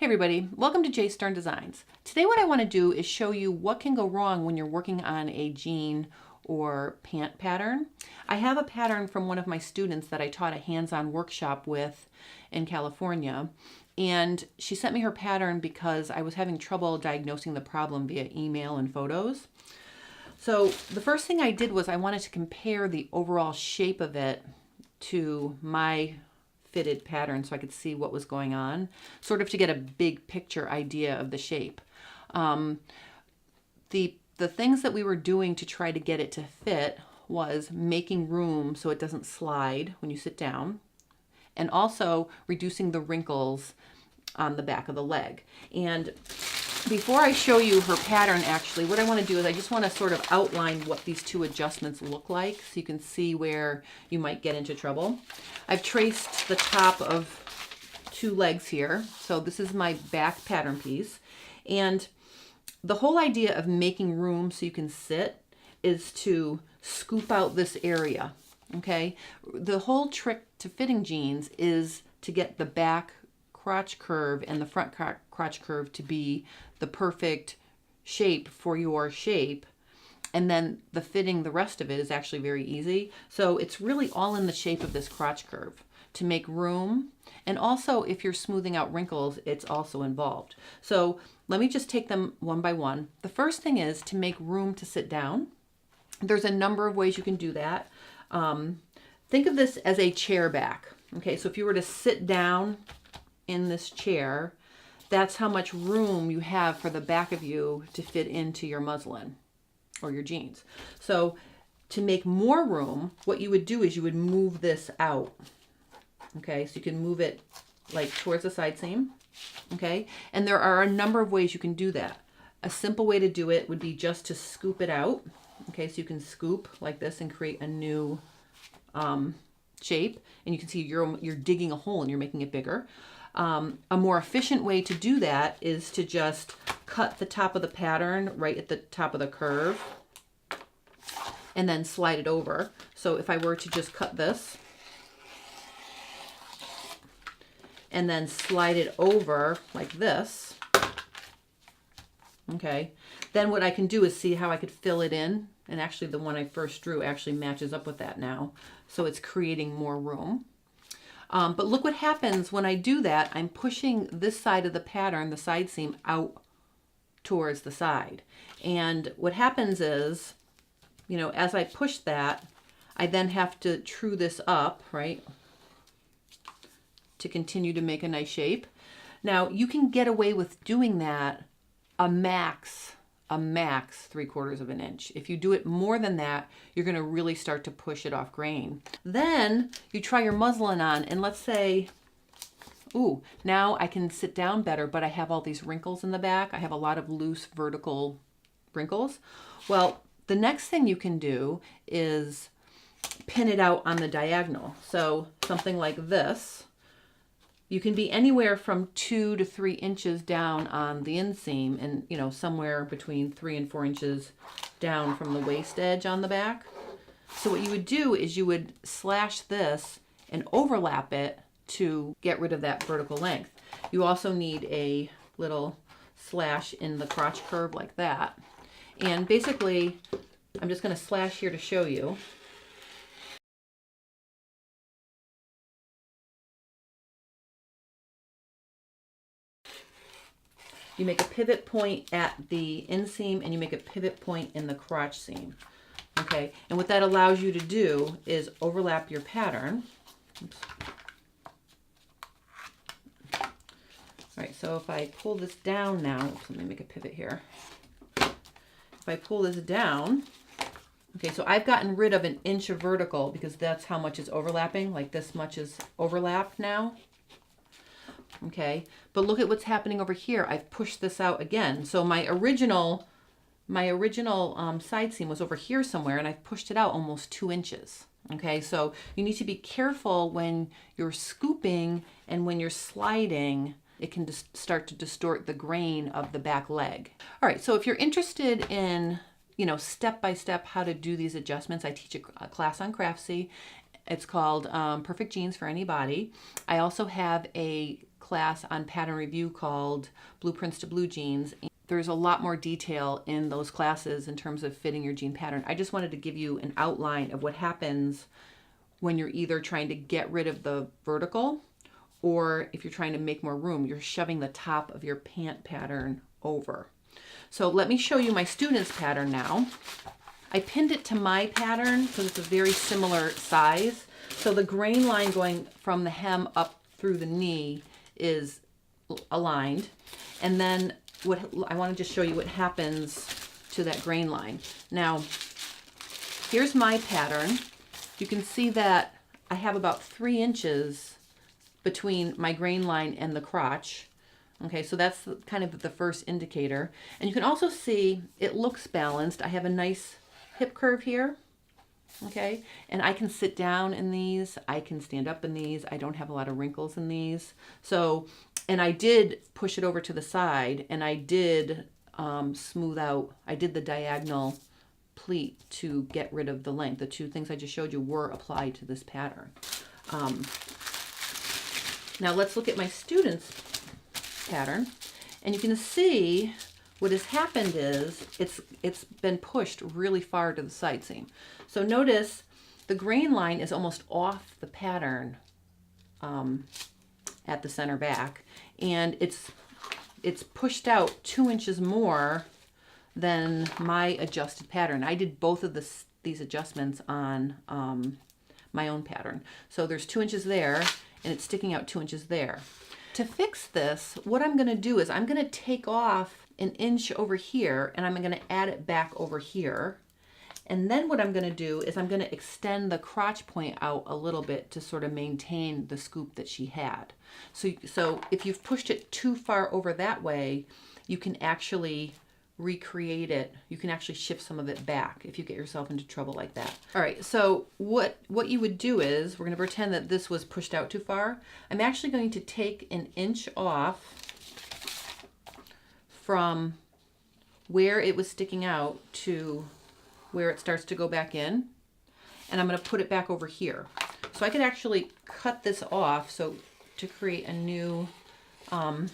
Hey everybody, welcome to J Stern Designs. Today what I want to do is show you what can go wrong when you're working on a jean or pant pattern. I have a pattern from one of my students that I taught a hands-on workshop with in California, and she sent me her pattern because I was having trouble diagnosing the problem via email and photos. So the first thing I did was I wanted to compare the overall shape of it to my fitted pattern so I could see what was going on, sort of to get a big picture idea of the shape. The things that we were doing to try to get it to fit was making room so it doesn't slide when you sit down, and also reducing the wrinkles on the back of the leg. And before I show you her pattern, actually, what I want to do is I just want to sort of outline what these two adjustments look like so you can see where you might get into trouble. I've traced the top of two legs here. So this is my back pattern piece. And the whole idea of making room so you can sit is to scoop out this area, okay? The whole trick to fitting jeans is to get the back crotch curve and the front crotch curve to be the perfect shape for your shape, and then the fitting, the rest of it is actually very easy. So it's really all in the shape of this crotch curve to make room, and also if you're smoothing out wrinkles, it's also involved. So let me just take them one by one. The first thing is to make room to sit down. There's a number of ways you can do that. Think of this as a chair back. Okay, so if you were to sit down in this chair, that's how much room you have for the back of you to fit into your muslin or your jeans. So to make more room, what you would do is you would move this out. Okay, so you can move it like towards the side seam. Okay, and there are a number of ways you can do that. A simple way to do it would be just to scoop it out. Okay, so you can scoop like this and create a new shape, and you can see you're digging a hole and you're making it bigger. A more efficient way to do that is to just cut the top of the pattern right at the top of the curve and then slide it over. So if I were to just cut this and then slide it over like this, okay, then what I can do is see how I could fill it in. And actually the one I first drew actually matches up with that now. So it's creating more room. But look what happens when I do that. I'm pushing this side of the pattern, the side seam, out towards the side. And what happens is, you know, as I push that, I then have to true this up, right, to continue to make a nice shape. Now, you can get away with doing that a max 3/4 of an inch. If you do it more than that, you're going to really start to push it off grain. Then you try your muslin on, and let's say, ooh, now I can sit down better, but I have all these wrinkles in the back. I have a lot of loose vertical wrinkles. Well, the next thing you can do is pin it out on the diagonal. So something like this. You can be anywhere from 2 to 3 inches down on the inseam, and you know, somewhere between 3 and 4 inches down from the waist edge on the back. So what you would do is you would slash this and overlap it to get rid of that vertical length. You also need a little slash in the crotch curve like that. And basically, I'm just going to slash here to show you. You make a pivot point at the inseam and you make a pivot point in the crotch seam. Okay, and what that allows you to do is overlap your pattern. Oops. All right, so if I pull this down now, let me make a pivot here. If I pull this down, okay, so I've gotten rid of 1 inch of vertical because that's how much is overlapping, like this much is overlapped now. Okay, but look at what's happening over here. I've pushed this out again. So my original side seam was over here somewhere, and I've pushed it out almost 2 inches. Okay, so you need to be careful when you're scooping and when you're sliding. It can just start to distort the grain of the back leg. All right, so if you're interested in, you know, step by step how to do these adjustments, I teach a class on Craftsy. It's called Perfect Jeans for Any Body. I also have a class on pattern review called Blueprints to Blue Jeans. There's a lot more detail in those classes in terms of fitting your jean pattern. I just wanted to give you an outline of what happens when you're either trying to get rid of the vertical, or if you're trying to make more room, you're shoving the top of your pant pattern over. So let me show you my student's pattern now. I pinned it to my pattern because it's a very similar size. So the grain line going from the hem up through the knee is aligned. And then what I want to just show you what happens to that grain line. Now, here's my pattern. You can see that I have about 3 inches between my grain line and the crotch. Okay, so that's kind of the first indicator. And you can also see it looks balanced. I have a nice hip curve here. Okay, and I can sit down in these. I can stand up in these. I don't have a lot of wrinkles in these. So, and I did push it over to the side, and I did smooth out. I did the diagonal pleat to get rid of the length. The 2 things I just showed you were applied to this pattern. Now let's look at my student's pattern, and you can see what has happened is it's been pushed really far to the side seam. So notice the grain line is almost off the pattern at the center back, and it's pushed out 2 inches more than my adjusted pattern. I did both of these adjustments on my own pattern. So there's 2 inches there, and it's sticking out 2 inches there. To fix this, what I'm going to do is I'm going to take off 1 inch over here, and I'm going to add it back over here. And then what I'm going to do is I'm going to extend the crotch point out a little bit to sort of maintain the scoop that she had. So if you've pushed it too far over that way, you can actually recreate it. You can actually shift some of it back if you get yourself into trouble like that. All right, so what you would do is, we're going to pretend that this was pushed out too far. I'm actually going to take 1 inch off from where it was sticking out to where it starts to go back in, and I'm going to put it back over here. So I could actually cut this off so to create a new my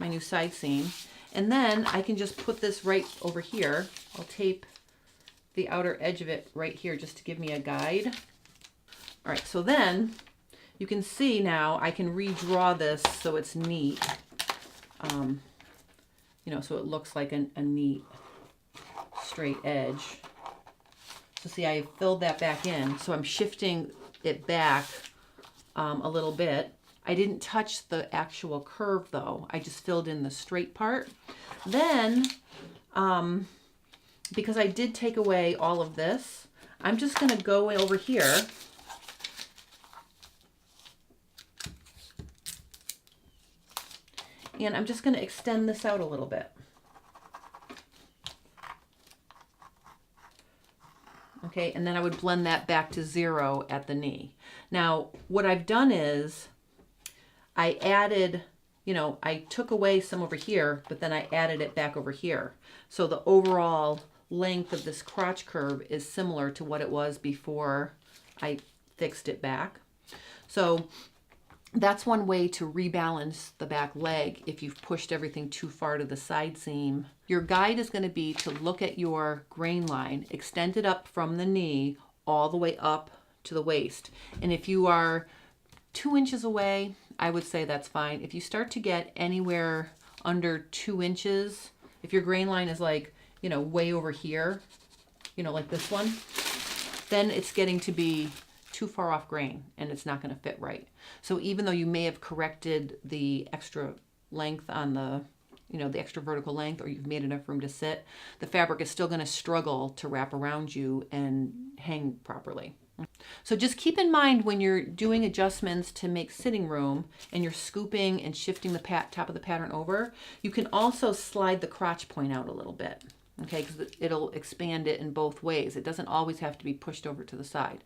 new side seam. And then I can just put this right over here. I'll tape the outer edge of it right here just to give me a guide. All right, so then you can see now I can redraw this so it's neat. You know, so it looks like a neat straight edge. So see, I filled that back in. So I'm shifting it back a little bit. I didn't touch the actual curve though. I just filled in the straight part. Then, because I did take away all of this, I'm just going to go over here and I'm just going to extend this out a little bit. Okay, and then I would blend that back to 0 at the knee. Now, what I've done is I added, you know, I took away some over here, but then I added it back over here. So the overall length of this crotch curve is similar to what it was before I fixed it back. So that's one way to rebalance the back leg if you've pushed everything too far to the side seam. Your guide is going to be to look at your grain line, extend it up from the knee all the way up to the waist. And if you are 2 inches away, I would say that's fine. If you start to get anywhere under 2 inches, if your grain line is like, you know, way over here, you know, like this one, then it's getting to be too far off grain and it's not going to fit right. So even though you may have corrected the extra length on the, you know, the extra vertical length, or you've made enough room to sit, the fabric is still going to struggle to wrap around you and hang properly. So just keep in mind when you're doing adjustments to make sitting room and you're scooping and shifting the top of the pattern over, you can also slide the crotch point out a little bit, okay, because it'll expand it in both ways. It doesn't always have to be pushed over to the side.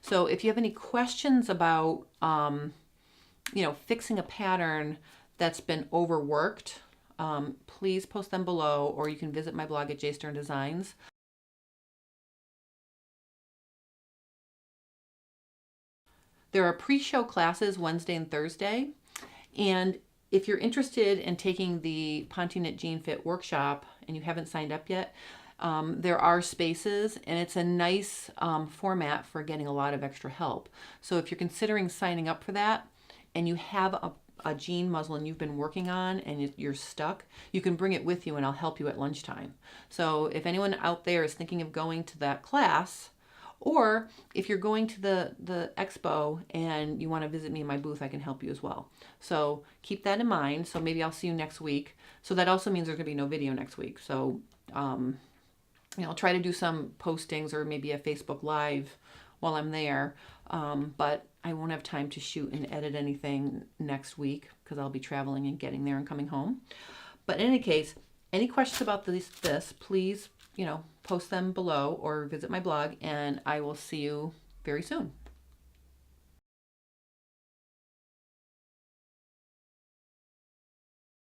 So if you have any questions about, you know, fixing a pattern that's been overworked, please post them below, or you can visit my blog at J Stern Designs. There are pre-show classes Wednesday and Thursday, And if you're interested in taking the Ponte Knit Jean Fit workshop and you haven't signed up yet, there are spaces, and it's a nice format for getting a lot of extra help. So if you're considering signing up for that and you have a jean muslin you've been working on and you're stuck, you can bring it with you and I'll help you at lunchtime. So if anyone out there is thinking of going to that class, or if you're going to the expo and you want to visit me in my booth, I can help you as well. So keep that in mind. So maybe I'll see you next week. So that also means there's going to be no video next week. So I'll try to do some postings or maybe a Facebook Live while I'm there. But I won't have time to shoot and edit anything next week because I'll be traveling and getting there and coming home. But in any case, any questions about this, please, post them below or visit my blog, and I will see you very soon.